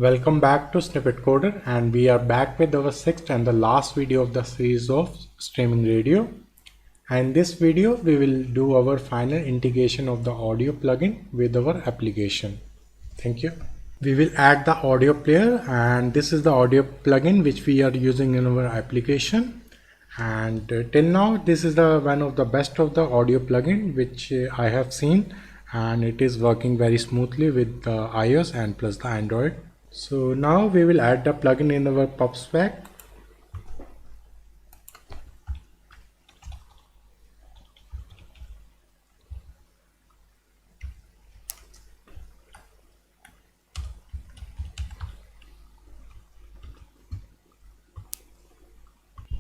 Welcome back to Snippet Coder, and we are back with our sixth and the last video of the series of streaming radio. And in this video we will do our final integration of the audio plugin with our application. Thank you. We will add the audio player, and this is the audio plugin which we are using in our application. And till now this is the one of the best of the audio plugin which I have seen, and it is working very smoothly with the iOS and plus the Android. So now we will add the plugin in our PubSpec.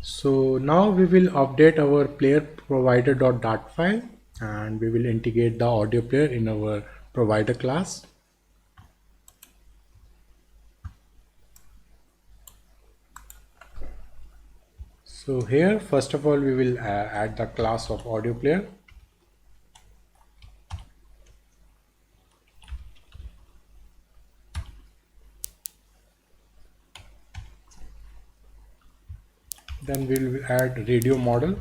So now we will update our player provider.dart file, and we will integrate the audio player in our provider class. So here first of all we will add the class of audio player. Then we will add radio model.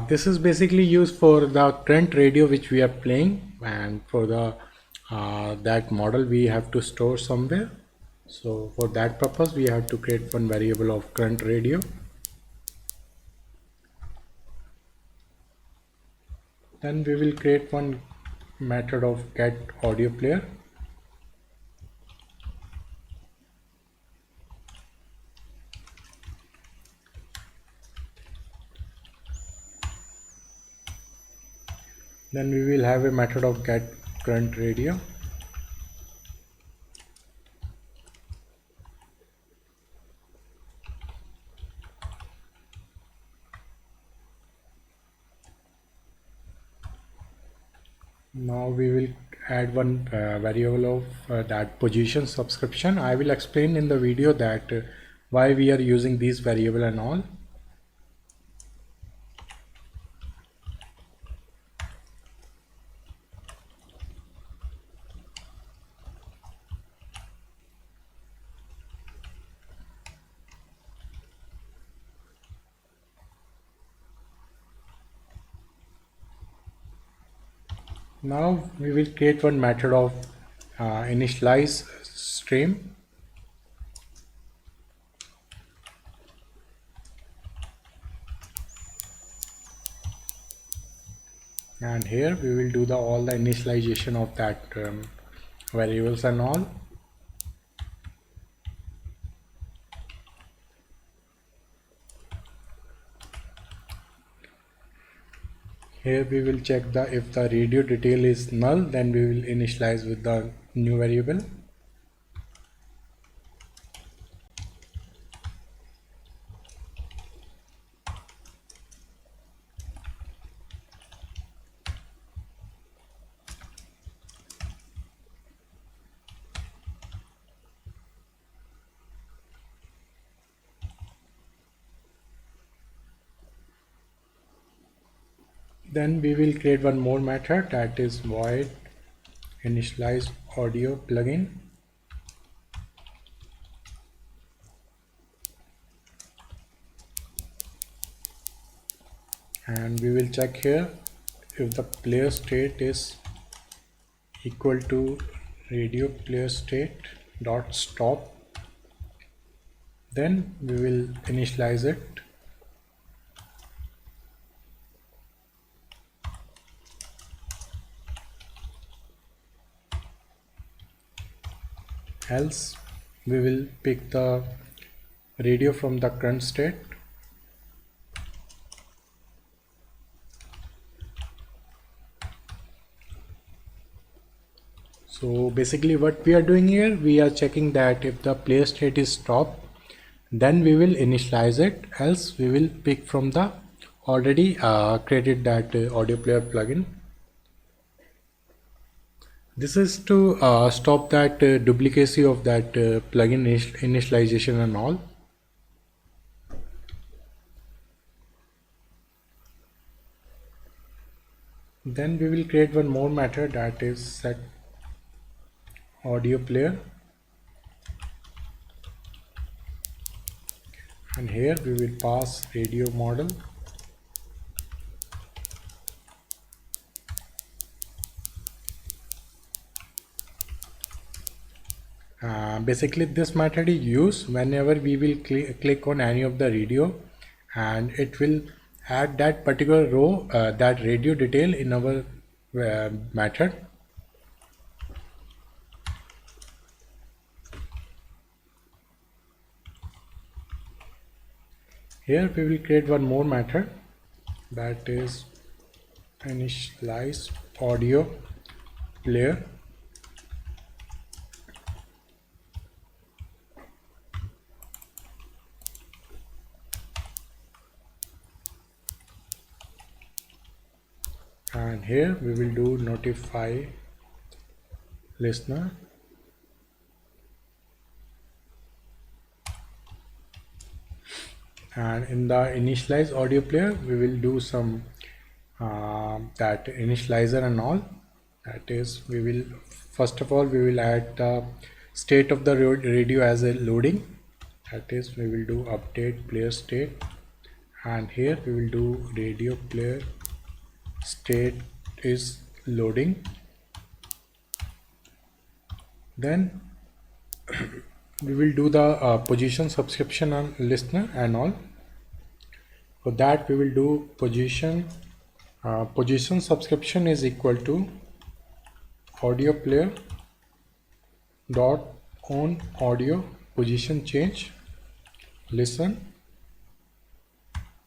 This is basically used for the current radio which we are playing, and for the that model we have to store somewhere. So for that purpose we have to create one variable of current radio. Then we will create one method of get audio player. Then we will have a method of get current radio. Now we will add one variable of that position subscription. I will explain in the video that why we are using these variable and all. Now we will create one method of initialize stream. And here we will do all the initialization of that variables and all. Here we will check if the radio detail is null, then we will initialize with the new variable. Then we will create one more method, that is void initialize audio plugin. And we will check here if the player state is equal to radio player state dot stop, then we will initialize it. Else we will pick the radio from the current state. So basically what we are doing here, we are checking that if the player state is stop, then we will initialize it, else we will pick from the already created that audio player plugin. This is to stop that duplicacy of that plugin initialization and all. Then we will create one more method, that is set audio player, and here we will pass radio model. Basically this method is used whenever we will click on any of the radio, and it will add that particular row, that radio detail in our method. Here we will create one more method, that is initialize audio player. And here we will do notify listener. And in the initialize audio player we will do some that initializer and all. That is, we will first of all we will add the state of the radio as a loading. That is, we will do update player state, and here we will do radio player state is loading. Then we will do the position subscription on listener and all. For that we will do position subscription is equal to audio player dot on audio position change listen,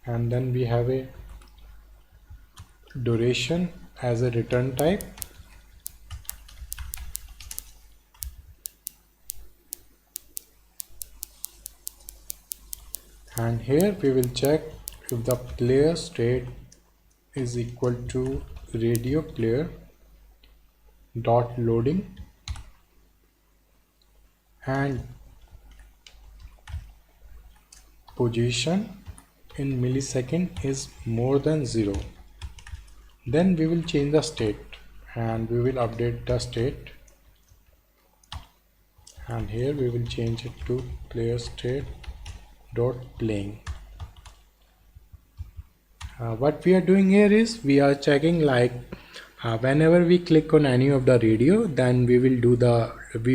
and then we have a duration as a return type. And here we will check if the player state is equal to radio player dot loading and position in millisecond is more than 0. Then we will change the state and we will update the state, and here we will change it to player state dot playing. What we are doing here is we are checking like whenever we click on any of the radio, then we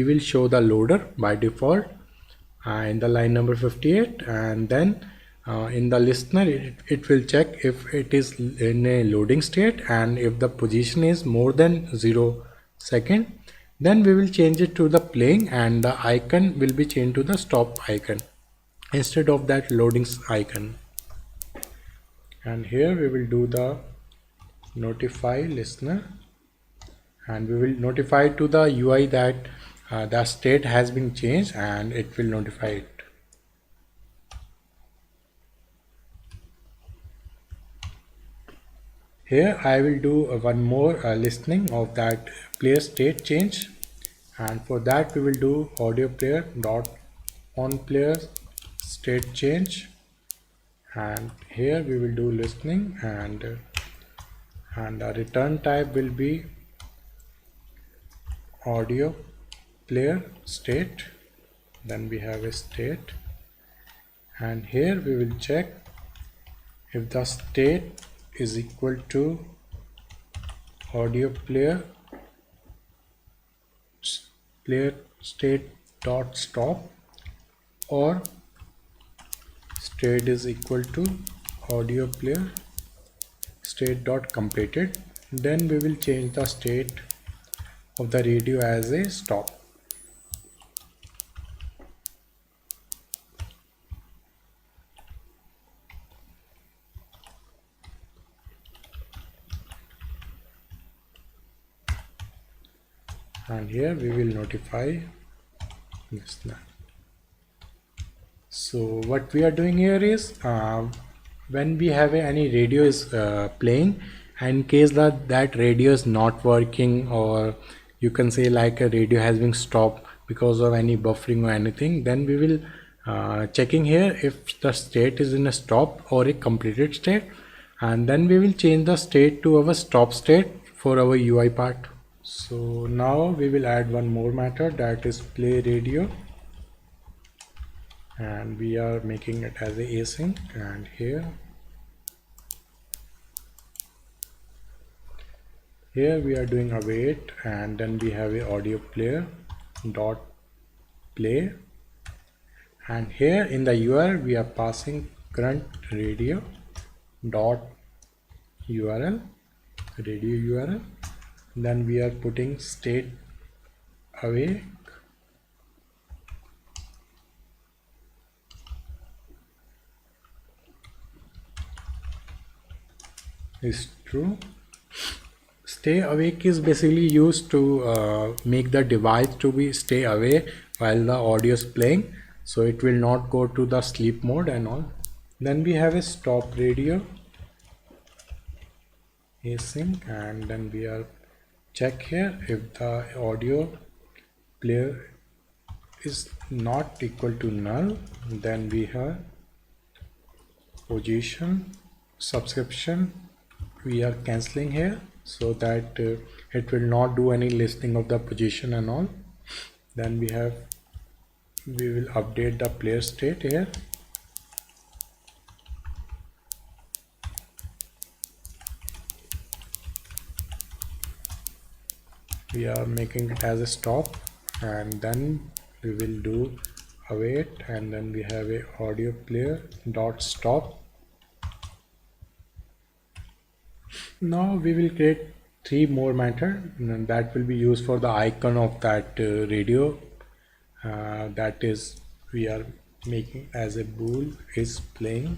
will show the loader by default in the line number 58, and then in the listener it will check if it is in a loading state, and if the position is more than 0 second, then we will change it to the playing, and the icon will be changed to the stop icon instead of that loading icon. And here we will do the notify listener, and we will notify to the UI that the state has been changed, and it will notify it. Here I will do one more listening of that player state change, and for that we will do audio player dot on player state change, and here we will do listening, and the return type will be audio player state. Then we have a state, and here we will check if the state is equal to audio player state dot stop, or state is equal to audio player state dot completed. Then we will change the state of the radio as a stop. and here we will notify this now. So what we are doing here is when we have any radio is playing, and in case that radio is not working, or you can say like a radio has been stopped because of any buffering or anything, then we will checking here if the state is in a stop or a completed state, and then we will change the state to our stop state for our UI part. So now we will add one more method, that is play radio, and we are making it as a async, and here we are doing await, and then we have a audio player dot play, and here in the URL we are passing current radio dot URL, radio URL, then we are putting state awake is true. Stay awake is basically used to make the device to be stay away while the audio is playing, so it will not go to the sleep mode and all. Then we have a stop radio async, and then we are check here if the audio player is not equal to null, then we have position subscription we are cancelling here, so that it will not do any listing of the position and all. Then we will update the player state here, we are making it as a stop, and then we will do await, and then we have a audio player dot stop. Now we will create 3 more methods, and that will be used for the icon of that radio, that is we are making as a bool is playing,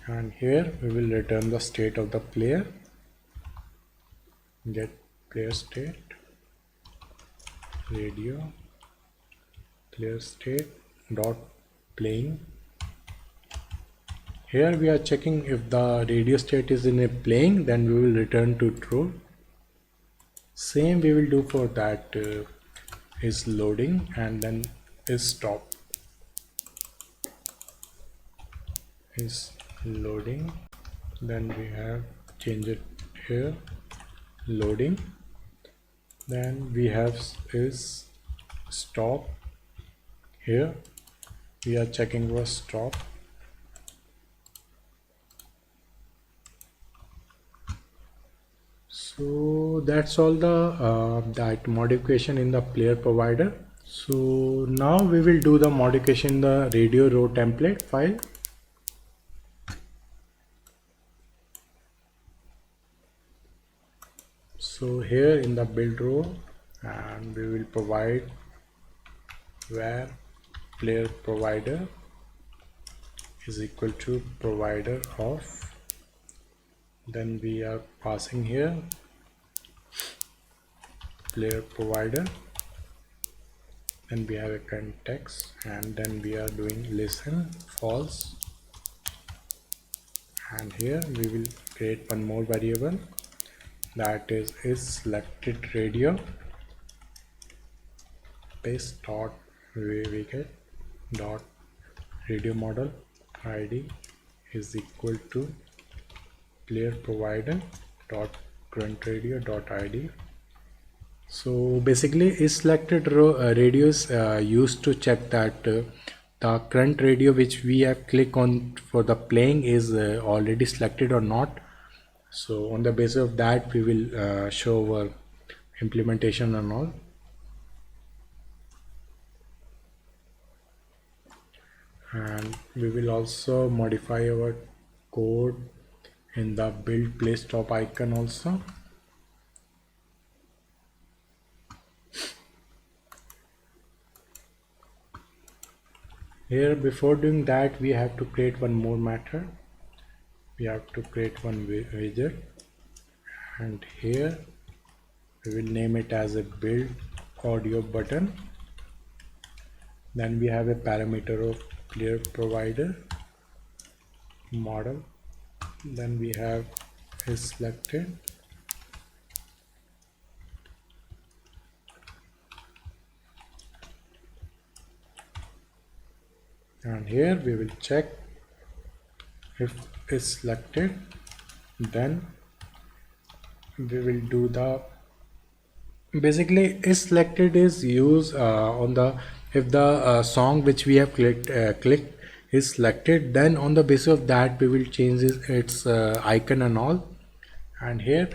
and here we will return the state of the player, get player state radio player state dot playing. Here we are checking if the radio state is in a playing, then we will return to true. Same we will do for that is loading, and then is stop is loading, then we have change it here loading, then we have is stop, here we are checking for stop. So that's all the that modification in the player provider. So now we will do the modification in the radio row template file. So here in the build row, and we will provide where player provider is equal to provider of, then we are passing here player provider, then we have a context, and then we are doing listen false, and here we will create one more variable, that is selected radio paste dot we get dot radio model id is equal to player provider dot current radio dot id. So basically is selected radio is used to check that the current radio which we have clicked on for the playing is already selected or not. So on the basis of that we will show our implementation and all. And we will also modify our code in the build play stop icon also. Here before doing that we have to create one more method. We have to create one widget, and here we will name it as a build audio button. Then we have a parameter of player provider model. Then we have is selected. And here we will check if is selected. Then we will do the basically is selected is used on the if the song which we have clicked is selected, then on the basis of that we will change its icon and all. And here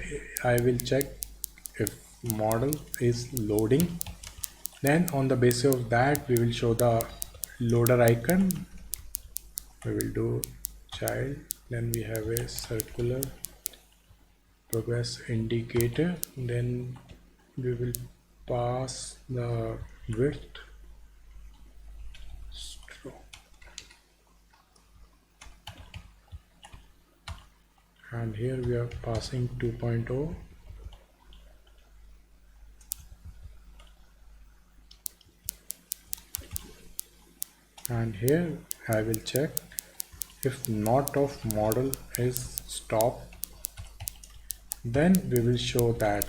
I will check if model is loading, then on the basis of that we will show the loader icon. We will do child, then we have a circular progress indicator, then we will pass the width stroke, and here we are passing 2.0. and here I will check if not of model is stop, then we will show that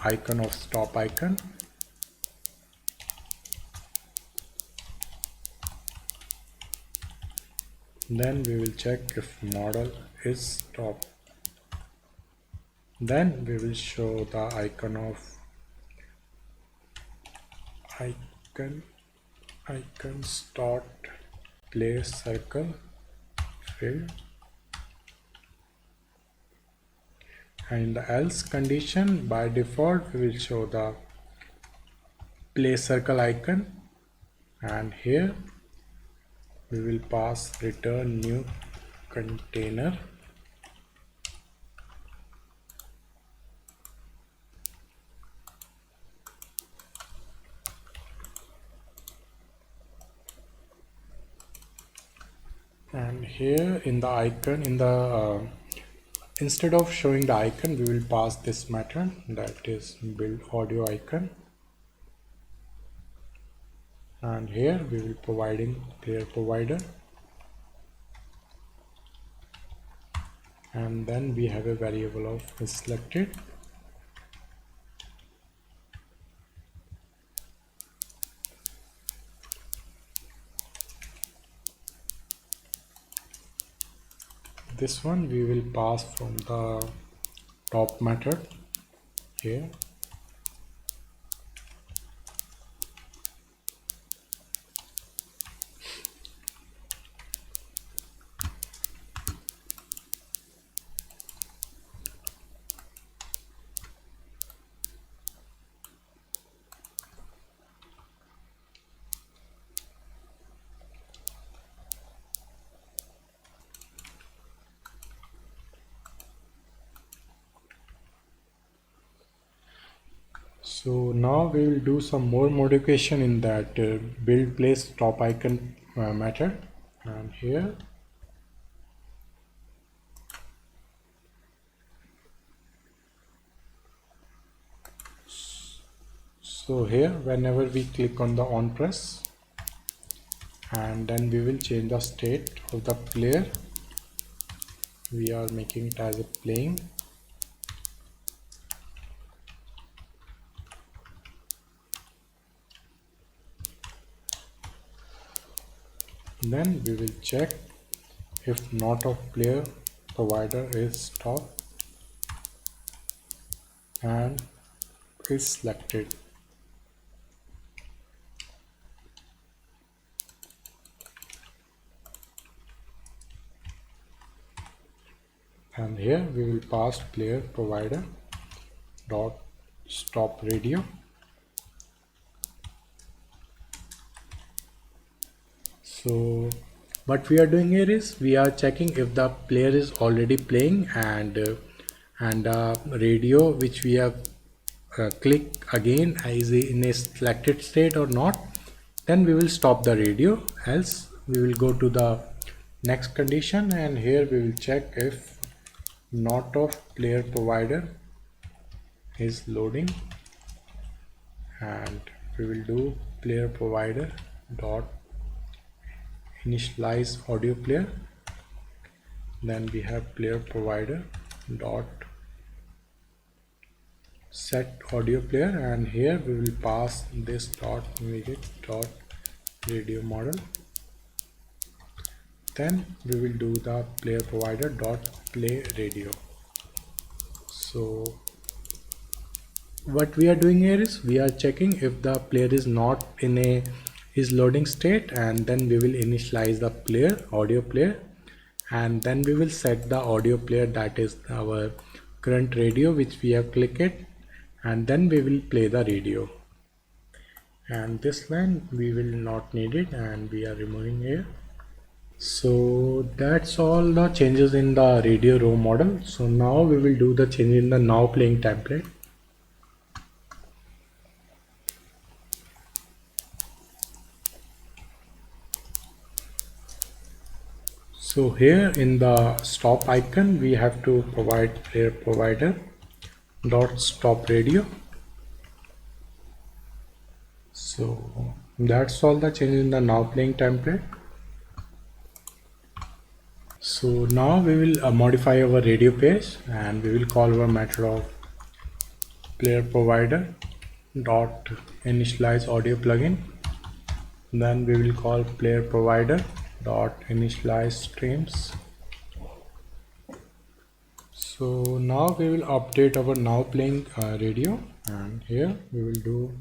icon of stop icon. Then we will check if model is stop, then we will show the icon of icon start play circle field. And in the else condition, by default we will show the play circle icon, and here we will pass return new container. And here in the icon, in the instead of showing the icon, we will pass this method, that is build audio icon. And here we will providing player provider, and then we have a variable of is selected. This one we will pass from the top method here. So now we will do some more modification in that build place top icon method. And here so here whenever we click on the on press, and then we will change the state of the player. We are making it as a playing. Then we will check if not of player provider is stop and is selected. And here we will pass player provider dot stop radio. So what we are doing here is we are checking if the player is already playing and radio which we have clicked again is in a selected state or not. Then we will stop the radio, else we will go to the next condition, and here we will check if not of player provider is loading, and we will do player provider dot initialize audio player. Then we have player provider dot set audio player, and here we will pass this dot immediate dot radio model. Then we will do the player provider dot play radio. So what we are doing here is we are checking if the player is not in a is loading state, and then we will initialize the player audio player, and then we will set the audio player, that is our current radio which we have clicked, and then we will play the radio. And this line we will not need it, and we are removing here. So that's all the changes in the radio row model. So now we will do the change in the now playing template. So here in the stop icon we have to provide player provider dot stop radio. So that's all the change in the now playing template. So now we will modify our radio page, and we will call our method of player provider dot initialize audio plugin. Then we will call player provider dot initialize streams. So now we will update our now playing radio, and here we will do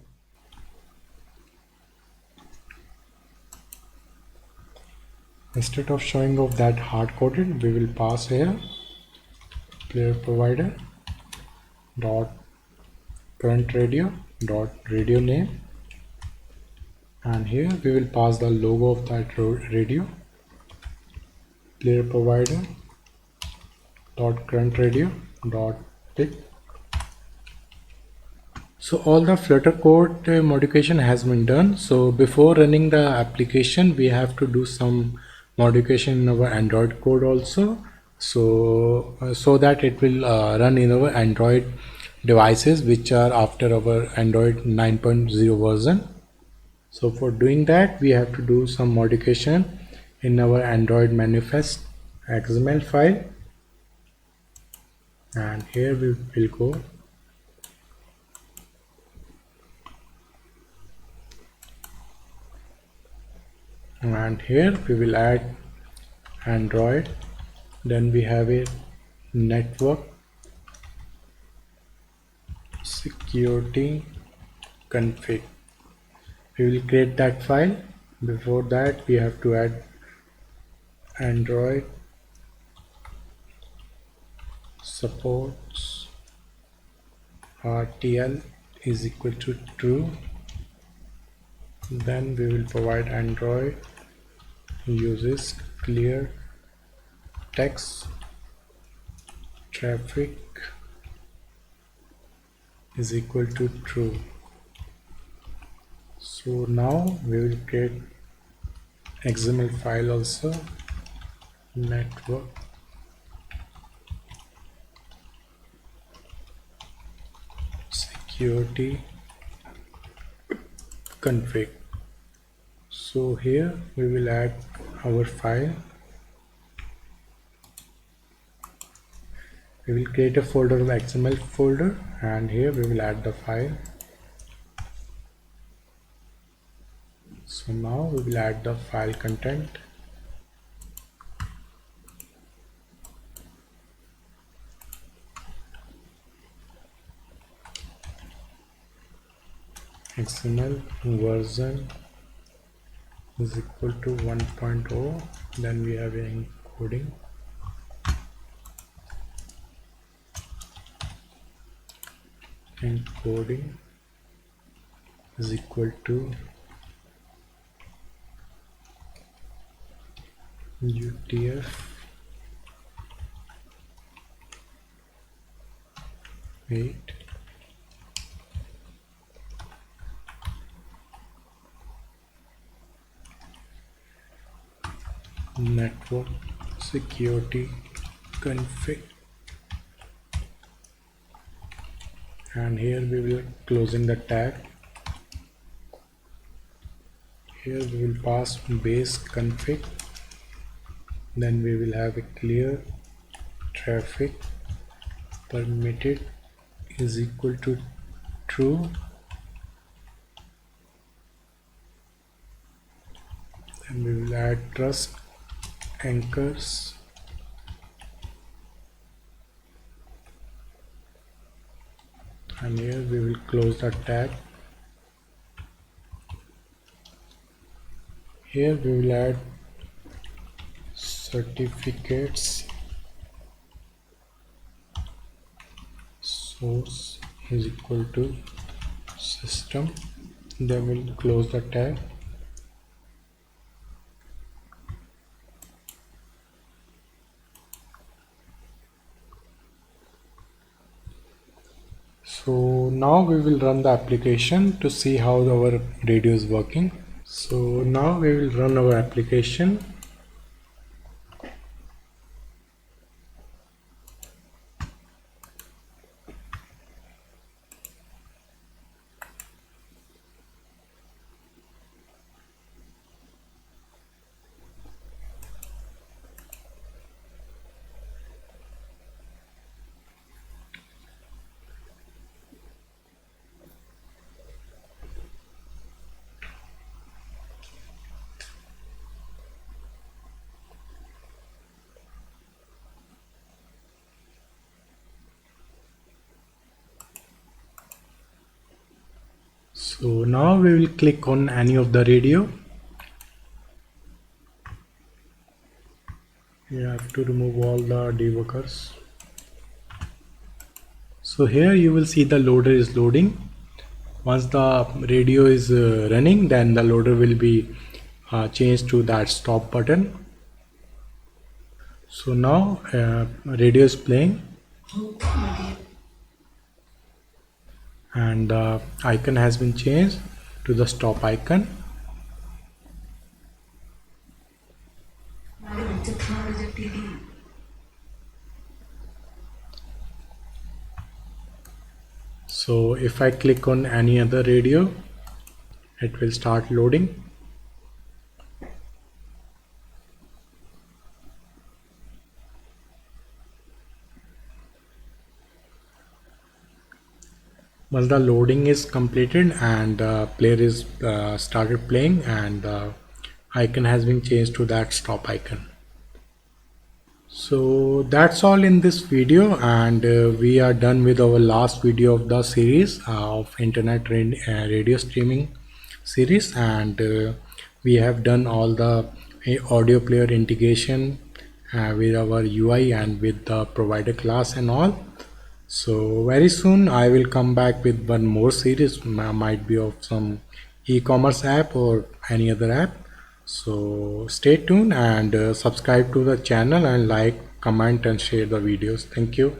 instead of showing off that hard-coded, we will pass here player provider dot current radio dot radio name, and here we will pass the logo of that radio, player provider dot current radio dot pic. So all the Flutter code modification has been done. So before running the application we have to do some modification in our Android code also, so that it will run in our Android devices which are after our Android 9.0 version. So for doing that we have to do some modification in our Android manifest XML file, and here we will go and here we will add Android. Then we have a network security config. We will create that file. Before that we have to add Android supports RTL is equal to true. Then we will provide Android uses clear text traffic is equal to true. So now we will create XML file also, network security config. So here we will add our file. We will create a folder of XML folder, and here we will add the file. So now we will add the file content. XML version is equal to 1.0. Then we have an encoding. Encoding is equal to UTF 8 network security config and here we will closing the tag. Here we will pass base config, then we will have a clear traffic permitted is equal to true, then we will add trust anchors, and here we will close the tag. Here we will add certificates source is equal to system, then we'll close the tag. So now we will run the application to see how our radio is working. So now we will run our application. So now we will click on any of the radio. You have to remove all the debuggers. So here you will see the loader is loading. Once the radio is running, then the loader will be changed to that stop button. So now radio is playing and the icon has been changed to the stop icon. So if I click on any other radio, it will start loading. Once the loading is completed and the player is started playing, and the icon has been changed to that stop icon. So that's all in this video, and we are done with our last video of the series of internet radio streaming series, and we have done all the audio player integration with our UI and with the provider class and all. So very soon I will come back with one more series, might be of some e-commerce app or any other app. So stay tuned and subscribe to the channel and like, comment and share the videos. Thank you.